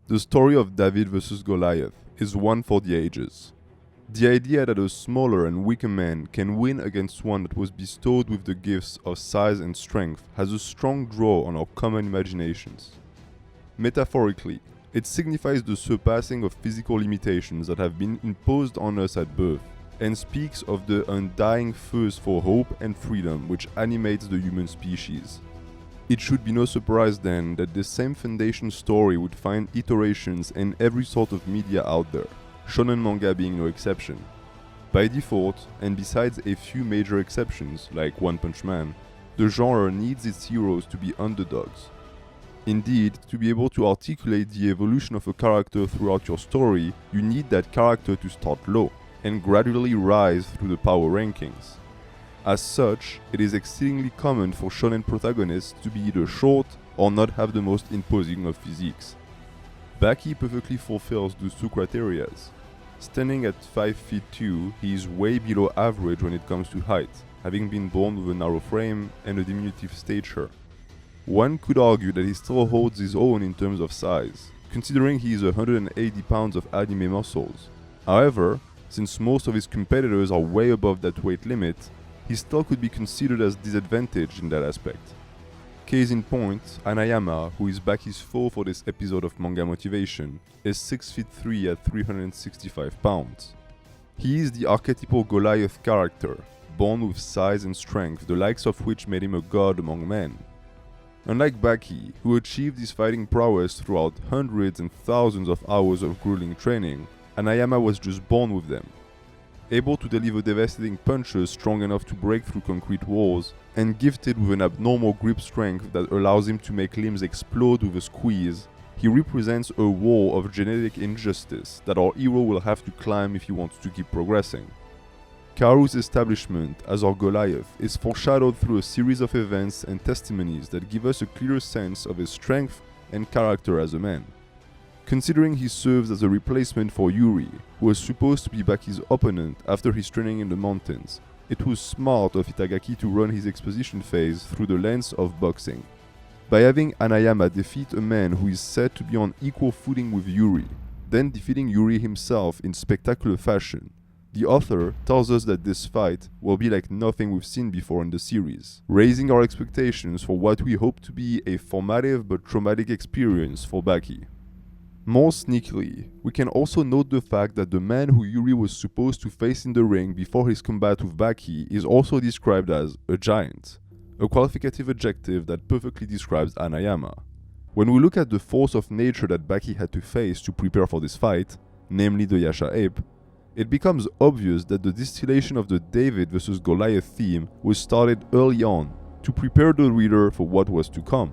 The story of David vs. Goliath is one for the ages. The idea that a smaller and weaker man can win against one that was bestowed with the gifts of size and strength has a strong draw on our common imaginations. Metaphorically, it signifies the surpassing of physical limitations that have been imposed on us at birth, and speaks of the undying thirst for hope and freedom which animates the human species. It should be no surprise then that this same foundation story would find iterations in every sort of media out there, shonen manga being no exception. By default, and besides a few major exceptions like One Punch Man, the genre needs its heroes to be underdogs. Indeed, to be able to articulate the evolution of a character throughout your story, you need that character to start low and gradually rise through the power rankings. As such, it is exceedingly common for shonen protagonists to be either short or not have the most imposing of physiques. Baki perfectly fulfills those two criteria. Standing at 5 feet 2, he is way below average when it comes to height, having been born with a narrow frame and a diminutive stature. One could argue that he still holds his own in terms of size, considering he is 180 pounds of anime muscles. However, since most of his competitors are way above that weight limit, he still could be considered as disadvantaged in that aspect. Case in point, Hanayama, who is Baki's foe for this episode of Manga Motivation, is 6 feet 3 at 365 pounds. He is the archetypal Goliath character, born with size and strength, the likes of which made him a god among men. Unlike Baki, who achieved his fighting prowess throughout hundreds and thousands of hours of grueling training, Hanayama was just born with them. Able to deliver devastating punches strong enough to break through concrete walls, and gifted with an abnormal grip strength that allows him to make limbs explode with a squeeze, he represents a wall of genetic injustice that our hero will have to climb if he wants to keep progressing. Kaoru's establishment as our Goliath is foreshadowed through a series of events and testimonies that give us a clear sense of his strength and character as a man. Considering he serves as a replacement for Yuri, who was supposed to be Baki's opponent after his training in the mountains, it was smart of Itagaki to run his exposition phase through the lens of boxing. By having Hanayama defeat a man who is said to be on equal footing with Yuri, then defeating Yuri himself in spectacular fashion, the author tells us that this fight will be like nothing we've seen before in the series, raising our expectations for what we hope to be a formative but traumatic experience for Baki. More sneakily, we can also note the fact that the man who Yuri was supposed to face in the ring before his combat with Baki is also described as a giant, a qualificative adjective that perfectly describes Hanayama. When we look at the force of nature that Baki had to face to prepare for this fight, namely the Yasha ape, it becomes obvious that the distillation of the David vs. Goliath theme was started early on to prepare the reader for what was to come.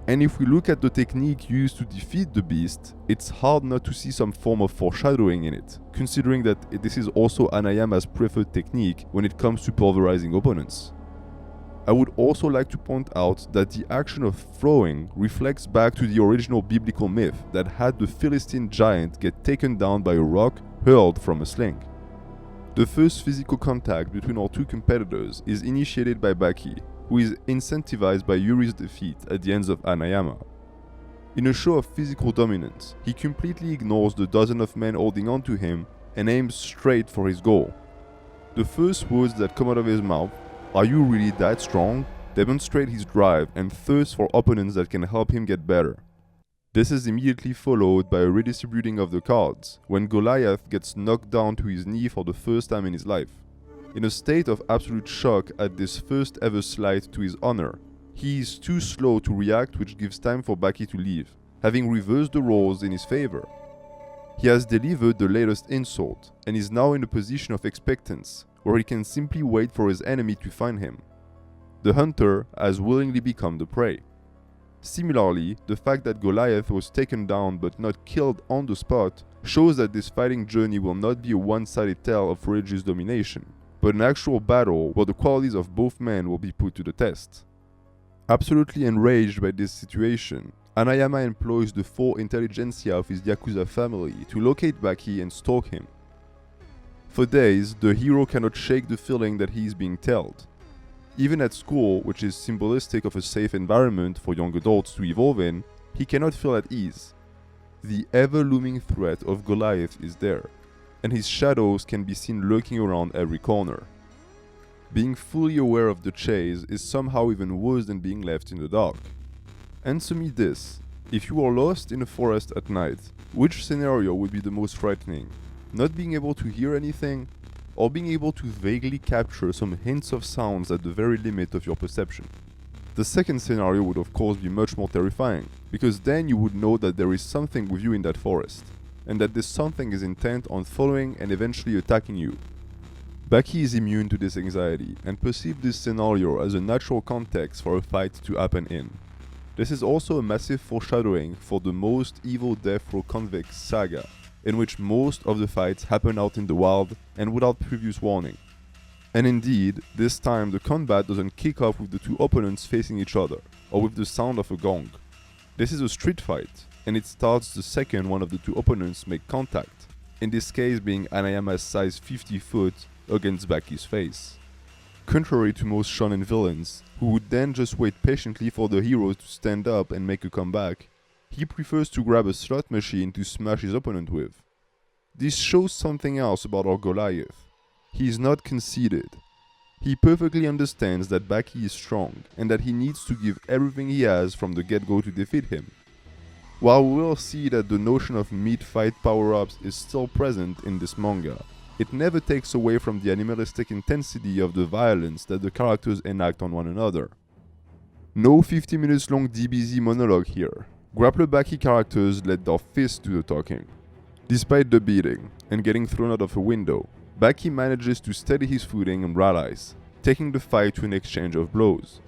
And if we look at the technique used to defeat the beast, it's hard not to see some form of foreshadowing in it, considering that this is also Hanayama's preferred technique when it comes to pulverizing opponents. I would also like to point out that the action of throwing reflects back to the original biblical myth that had the Philistine giant get taken down by a rock hurled from a sling. The first physical contact between our two competitors is initiated by Baki, who is incentivized by Yuri's defeat at the hands of Hanayama. In a show of physical dominance, he completely ignores the dozen of men holding on to him and aims straight for his goal. The first words that come out of his mouth, "Are you really that strong?" demonstrate his drive and thirst for opponents that can help him get better. This is immediately followed by a redistributing of the cards, when Goliath gets knocked down to his knee for the first time in his life. In a state of absolute shock at this first ever slight to his honor, he is too slow to react, which gives time for Baki to leave, having reversed the roles in his favor. He has delivered the latest insult, and is now in a position of expectance, where he can simply wait for his enemy to find him. The hunter has willingly become the prey. Similarly, the fact that Goliath was taken down but not killed on the spot shows that this fighting journey will not be a one-sided tale of religious domination, but an actual battle where the qualities of both men will be put to the test. Absolutely enraged by this situation, Hanayama employs the full intelligentsia of his Yakuza family to locate Baki and stalk him. For days, the hero cannot shake the feeling that he is being tailed. Even at school, which is symbolistic of a safe environment for young adults to evolve in, he cannot feel at ease, The ever-looming threat of Goliath is there, and his shadows can be seen lurking around every corner. Being fully aware of the chase is somehow even worse than being left in the dark. Answer me this: if you are lost in a forest at night, which scenario would be the most frightening? Not being able to hear anything, or being able to vaguely capture some hints of sounds at the very limit of your perception? The second scenario would of course be much more terrifying, because then you would know that there is something with you in that forest, and that this something is intent on following and eventually attacking you. Baki is immune to this anxiety and perceived this scenario as a natural context for a fight to happen in. This is also a massive foreshadowing for the Most Evil Death Row Convicts saga, in which most of the fights happen out in the wild and without previous warning. And indeed, this time the combat doesn't kick off with the two opponents facing each other, or with the sound of a gong. This is a street fight, and it starts the second one of the two opponents make contact, in this case being Hanayama's size 50 foot against Baki's face. Contrary to most shonen villains, who would then just wait patiently for the hero to stand up and make a comeback, he prefers to grab a slot machine to smash his opponent with. This shows something else about our Goliath. He is not conceited. He perfectly understands that Baki is strong and that he needs to give everything he has from the get-go to defeat him. While we will see that the notion of mid-fight power-ups is still present in this manga, it never takes away from the animalistic intensity of the violence that the characters enact on one another. No 50 minutes long DBZ monologue here. Grappler Baki characters let their fists do the talking. Despite the beating and getting thrown out of a window, Baki manages to steady his footing and rallies, taking the fight to an exchange of blows.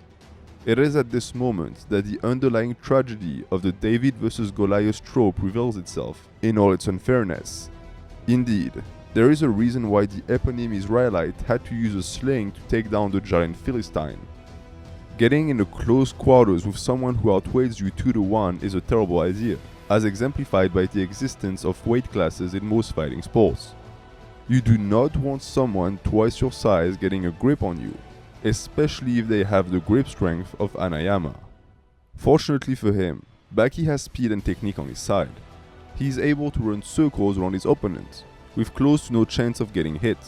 It is at this moment that the underlying tragedy of the David vs. Goliath trope reveals itself in all its unfairness. Indeed, there is a reason why the eponymous Israelite had to use a sling to take down the giant Philistine. Getting into close quarters with someone who outweighs you 2-1 is a terrible idea, as exemplified by the existence of weight classes in most fighting sports. You do not want someone twice your size getting a grip on you, especially if they have the grip strength of Hanayama. Fortunately for him, Baki has speed and technique on his side. He is able to run circles around his opponent, with close to no chance of getting hit.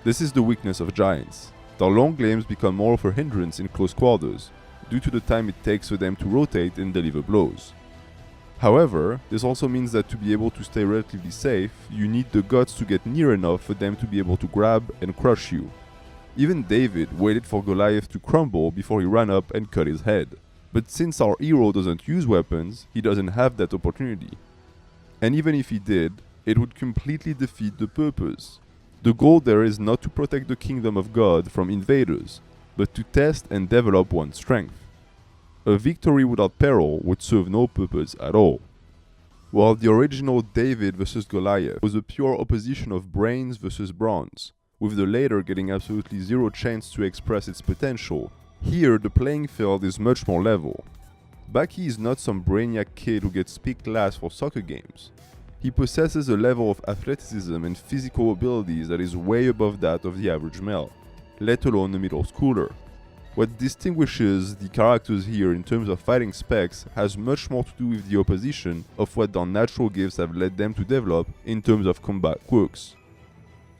This is the weakness of giants. Their long limbs become more of a hindrance in close quarters, due to the time it takes for them to rotate and deliver blows. However, this also means that to be able to stay relatively safe, you need the guts to get near enough for them to be able to grab and crush you. Even David waited for Goliath to crumble before he ran up and cut his head. But since our hero doesn't use weapons, he doesn't have that opportunity. And even if he did, it would completely defeat the purpose. The goal there is not to protect the kingdom of God from invaders, but to test and develop one's strength. A victory without peril would serve no purpose at all. While the original David vs. Goliath was a pure opposition of brains versus bronze, with the latter getting absolutely zero chance to express its potential, here the playing field is much more level. Baki is not some brainiac kid who gets picked last for soccer games. He possesses a level of athleticism and physical abilities that is way above that of the average male, let alone a middle schooler. What distinguishes the characters here in terms of fighting specs has much more to do with the opposition of what their natural gifts have led them to develop in terms of combat quirks.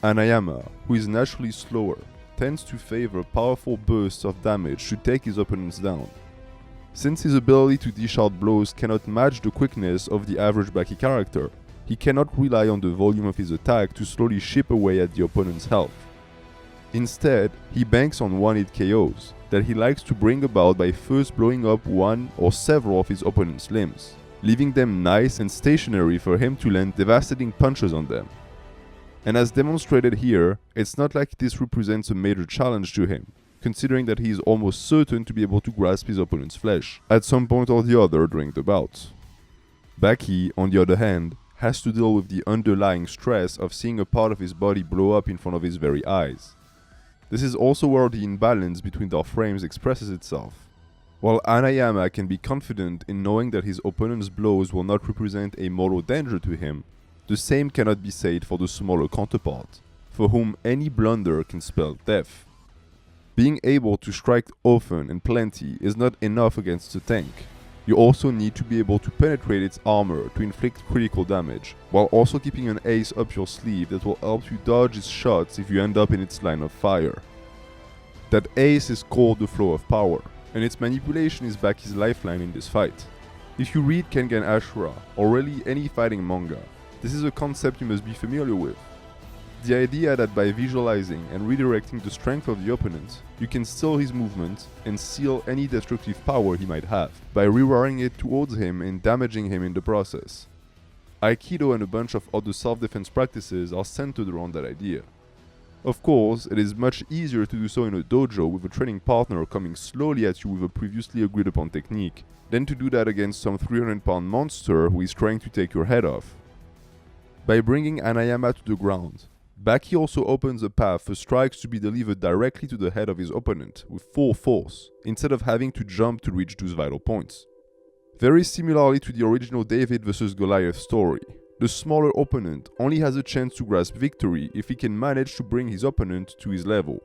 Hanayama, who is naturally slower, tends to favor powerful bursts of damage to take his opponents down. Since his ability to dish out blows cannot match the quickness of the average Baki character, he cannot rely on the volume of his attack to slowly chip away at the opponent's health. Instead, he banks on one-hit KOs that he likes to bring about by first blowing up one or several of his opponent's limbs, leaving them nice and stationary for him to land devastating punches on them. And as demonstrated here, it's not like this represents a major challenge to him, considering that he is almost certain to be able to grasp his opponent's flesh at some point or the other during the bout. Baki, on the other hand, has to deal with the underlying stress of seeing a part of his body blow up in front of his very eyes. This is also where the imbalance between their frames expresses itself. While Hanayama can be confident in knowing that his opponent's blows will not represent a mortal danger to him, the same cannot be said for the smaller counterpart, for whom any blunder can spell death. Being able to strike often and plenty is not enough against a tank. You also need to be able to penetrate its armor to inflict critical damage, while also keeping an ace up your sleeve that will help you dodge its shots if you end up in its line of fire. That ace is called the flow of power, and its manipulation is Baki's lifeline in this fight. If you read Kengan Ashura, or really any fighting manga, this is a concept you must be familiar with. The idea that by visualizing and redirecting the strength of the opponent, you can still his movement and seal any destructive power he might have, by rewiring it towards him and damaging him in the process. Aikido and a bunch of other self-defense practices are centered around that idea. Of course, it is much easier to do so in a dojo with a training partner coming slowly at you with a previously agreed upon technique, than to do that against some 300-pound monster who is trying to take your head off. By bringing Hanayama to the ground, Baki also opens a path for strikes to be delivered directly to the head of his opponent with full force, instead of having to jump to reach those vital points. Very similarly to the original David vs Goliath story, the smaller opponent only has a chance to grasp victory if he can manage to bring his opponent to his level.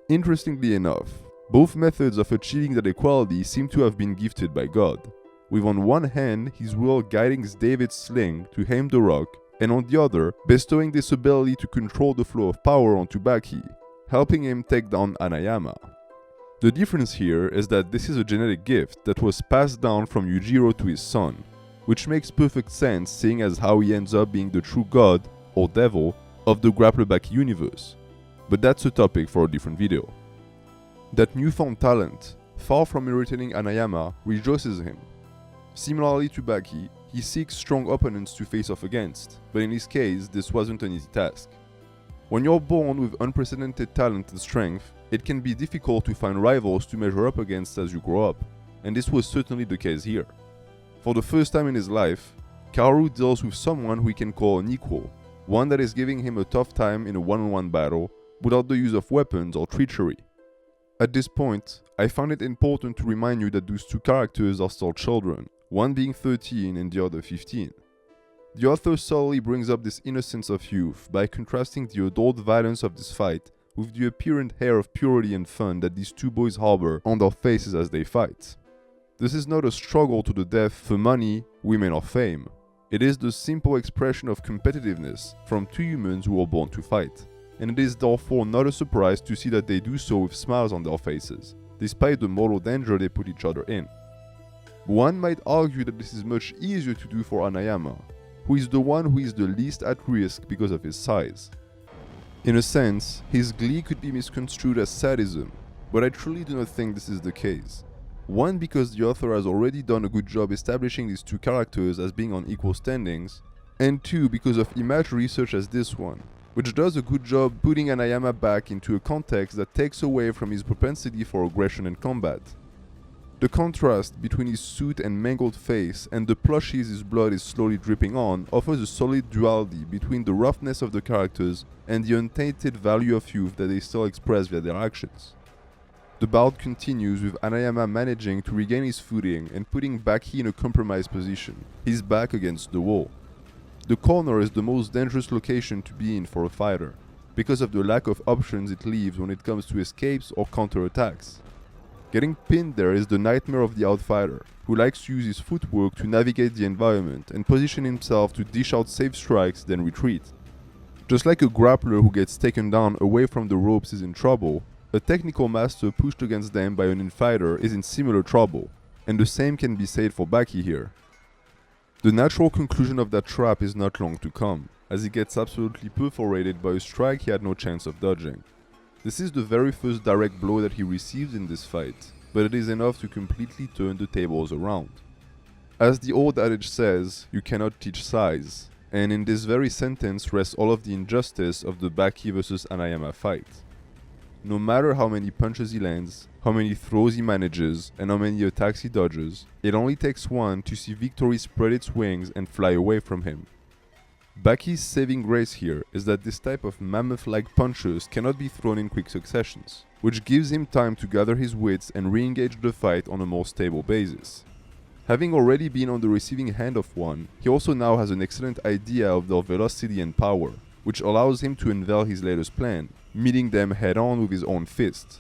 Interestingly enough, both methods of achieving that equality seem to have been gifted by God, with on one hand his will guiding David's sling to aim the rock, and on the other, bestowing this ability to control the flow of power onto Baki, helping him take down Hanayama. The difference here is that this is a genetic gift that was passed down from Yujiro to his son, which makes perfect sense seeing as how he ends up being the true god, or devil, of the Grappler Baki universe. But that's a topic for a different video. That newfound talent, far from irritating Hanayama, rejoices him. Similarly to Baki, he seeks strong opponents to face off against, but in his case, this wasn't an easy task. When you're born with unprecedented talent and strength, it can be difficult to find rivals to measure up against as you grow up, and this was certainly the case here. For the first time in his life, Kaoru deals with someone who he can call an equal, one that is giving him a tough time in a one-on-one battle without the use of weapons or treachery. At this point, I found it important to remind you that those two characters are still children, one being 13 and the other 15. The author subtly brings up this innocence of youth by contrasting the adult violence of this fight with the apparent air of purity and fun that these two boys harbor on their faces as they fight. This is not a struggle to the death for money, women or fame. It is the simple expression of competitiveness from two humans who are born to fight, and it is therefore not a surprise to see that they do so with smiles on their faces, despite the mortal danger they put each other in. One might argue that this is much easier to do for Hanayama, who is the one who is the least at risk because of his size. In a sense, his glee could be misconstrued as sadism, but I truly do not think this is the case. One, because the author has already done a good job establishing these two characters as being on equal standings, and two, because of imagery such as this one, which does a good job putting Hanayama back into a context that takes away from his propensity for aggression and combat. The contrast between his suit and mangled face and the plushies his blood is slowly dripping on offers a solid duality between the roughness of the characters and the untainted value of youth that they still express via their actions. The bout continues with Hanayama managing to regain his footing and putting Baki in a compromised position, his back against the wall. The corner is the most dangerous location to be in for a fighter, because of the lack of options it leaves when it comes to escapes or counterattacks. Getting pinned there is the nightmare of the outsider, who likes to use his footwork to navigate the environment and position himself to dish out safe strikes then retreat. Just like a grappler who gets taken down away from the ropes is in trouble, a technical master pushed against them by an infighter is in similar trouble, and the same can be said for Baki here. The natural conclusion of that trap is not long to come, as he gets absolutely perforated by a strike he had no chance of dodging. This is the very first direct blow that he receives in this fight, but it is enough to completely turn the tables around. As the old adage says, you cannot teach size, and in this very sentence rests all of the injustice of the Baki vs Hanayama fight. No matter how many punches he lands, how many throws he manages, and how many attacks he dodges, it only takes one to see victory spread its wings and fly away from him. Baki's saving grace here is that this type of mammoth-like punches cannot be thrown in quick successions, which gives him time to gather his wits and re-engage the fight on a more stable basis. Having already been on the receiving hand of one, he also now has an excellent idea of their velocity and power, which allows him to unveil his latest plan, meeting them head-on with his own fist.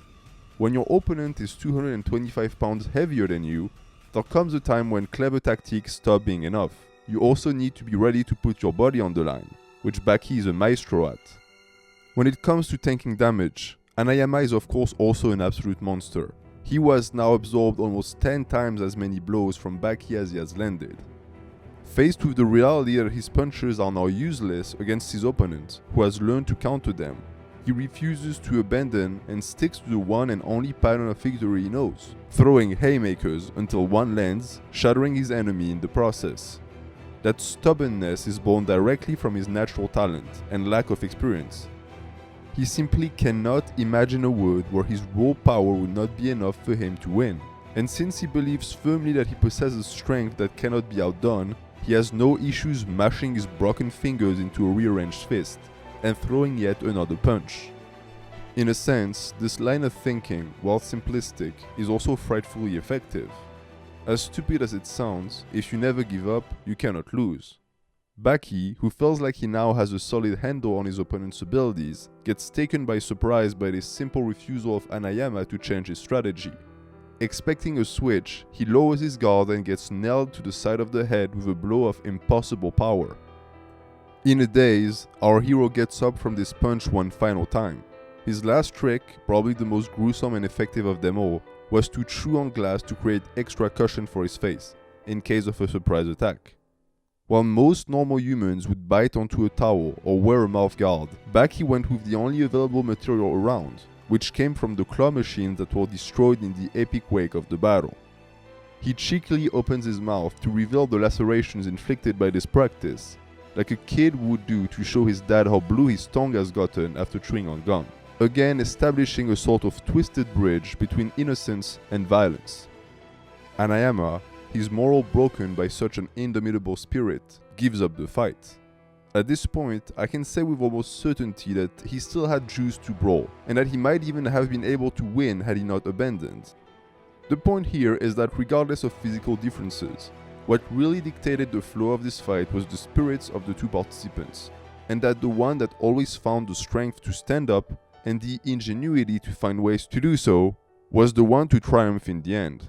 When your opponent is 225 pounds heavier than you, there comes a time when clever tactics stop being enough. You also need to be ready to put your body on the line, which Baki is a maestro at. When it comes to tanking damage, Hanayama is of course also an absolute monster. He was now absorbed almost 10 times as many blows from Baki as he has landed. Faced with the reality that his punches are now useless against his opponent, who has learned to counter them, he refuses to abandon and sticks to the one and only pattern of victory he knows, throwing haymakers until one lands, shattering his enemy in the process. That stubbornness is born directly from his natural talent and lack of experience. He simply cannot imagine a world where his raw power would not be enough for him to win. And since he believes firmly that he possesses strength that cannot be outdone, he has no issues mashing his broken fingers into a rearranged fist and throwing yet another punch. In a sense, this line of thinking, while simplistic, is also frightfully effective. As stupid as it sounds, if you never give up, you cannot lose. Baki, who feels like he now has a solid handle on his opponent's abilities, gets taken by surprise by this simple refusal of Hanayama to change his strategy. Expecting a switch, he lowers his guard and gets nailed to the side of the head with a blow of impossible power. In a daze, our hero gets up from this punch one final time. His last trick, probably the most gruesome and effective of them all, was to chew on glass to create extra cushion for his face, in case of a surprise attack. While most normal humans would bite onto a towel or wear a mouth guard, Baki went with the only available material around, which came from the claw machines that were destroyed in the epic wake of the battle. He cheekily opens his mouth to reveal the lacerations inflicted by this practice, like a kid would do to show his dad how blue his tongue has gotten after chewing on gum, again establishing a sort of twisted bridge between innocence and violence. Hanayama, his morale broken by such an indomitable spirit, gives up the fight. At this point, I can say with almost certainty that he still had juice to brawl, and that he might even have been able to win had he not abandoned. The point here is that regardless of physical differences, what really dictated the flow of this fight was the spirits of the two participants, and that the one that always found the strength to stand up and the ingenuity to find ways to do so was the one to triumph in the end.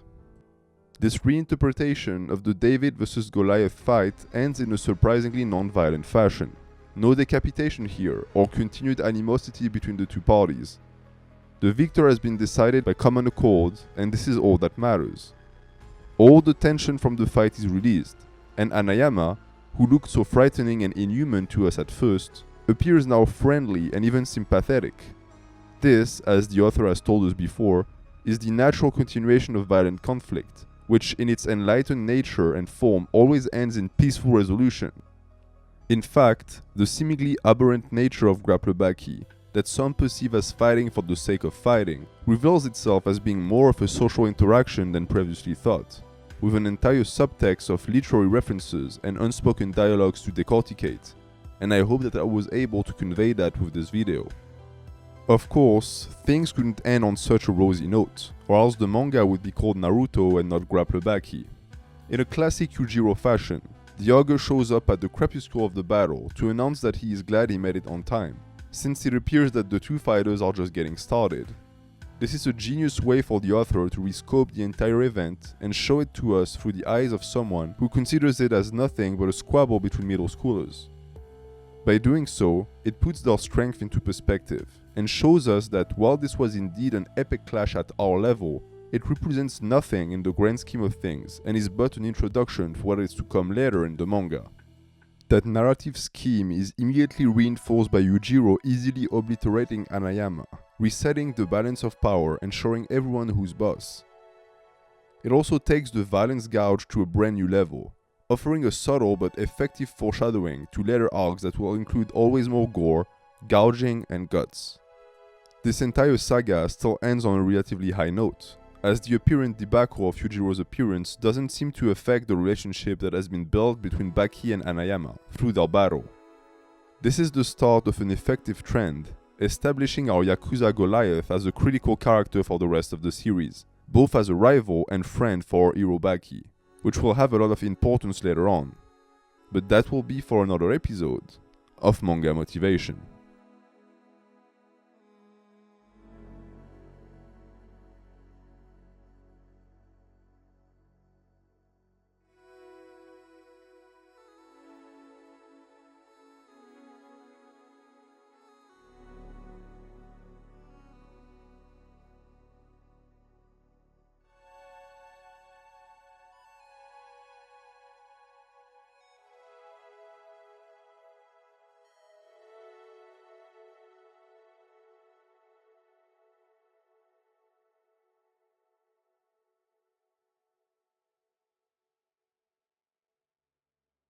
This reinterpretation of the David vs Goliath fight ends in a surprisingly non-violent fashion. No decapitation here, or continued animosity between the two parties. The victor has been decided by common accord, and this is all that matters. All the tension from the fight is released, and Hanayama, who looked so frightening and inhuman to us at first, appears now friendly and even sympathetic. This, as the author has told us before, is the natural continuation of violent conflict, which in its enlightened nature and form always ends in peaceful resolution. In fact, the seemingly aberrant nature of Grappler Baki, that some perceive as fighting for the sake of fighting, reveals itself as being more of a social interaction than previously thought, with an entire subtext of literary references and unspoken dialogues to decorticate, and I hope that I was able to convey that with this video. Of course, things couldn't end on such a rosy note, or else the manga would be called Naruto and not Grappler Baki. In a classic Yujiro fashion, the ogre shows up at the crepuscle of the battle to announce that he is glad he made it on time, since it appears that the two fighters are just getting started. This is a genius way for the author to rescope the entire event and show it to us through the eyes of someone who considers it as nothing but a squabble between middle schoolers. By doing so, it puts their strength into perspective, and shows us that while this was indeed an epic clash at our level, it represents nothing in the grand scheme of things and is but an introduction for what is to come later in the manga. That narrative scheme is immediately reinforced by Yujiro easily obliterating Hanayama, resetting the balance of power and showing everyone who's boss. It also takes the violence gouge to a brand new level, offering a subtle but effective foreshadowing to later arcs that will include always more gore, gouging, and guts. This entire saga still ends on a relatively high note, as the apparent debacle of Yujiro's appearance doesn't seem to affect the relationship that has been built between Baki and Hanayama through their battle. This is the start of an effective trend, establishing our Yakuza Goliath as a critical character for the rest of the series, both as a rival and friend for our hero Baki, which will have a lot of importance later on. But that will be for another episode of Manga Motivation.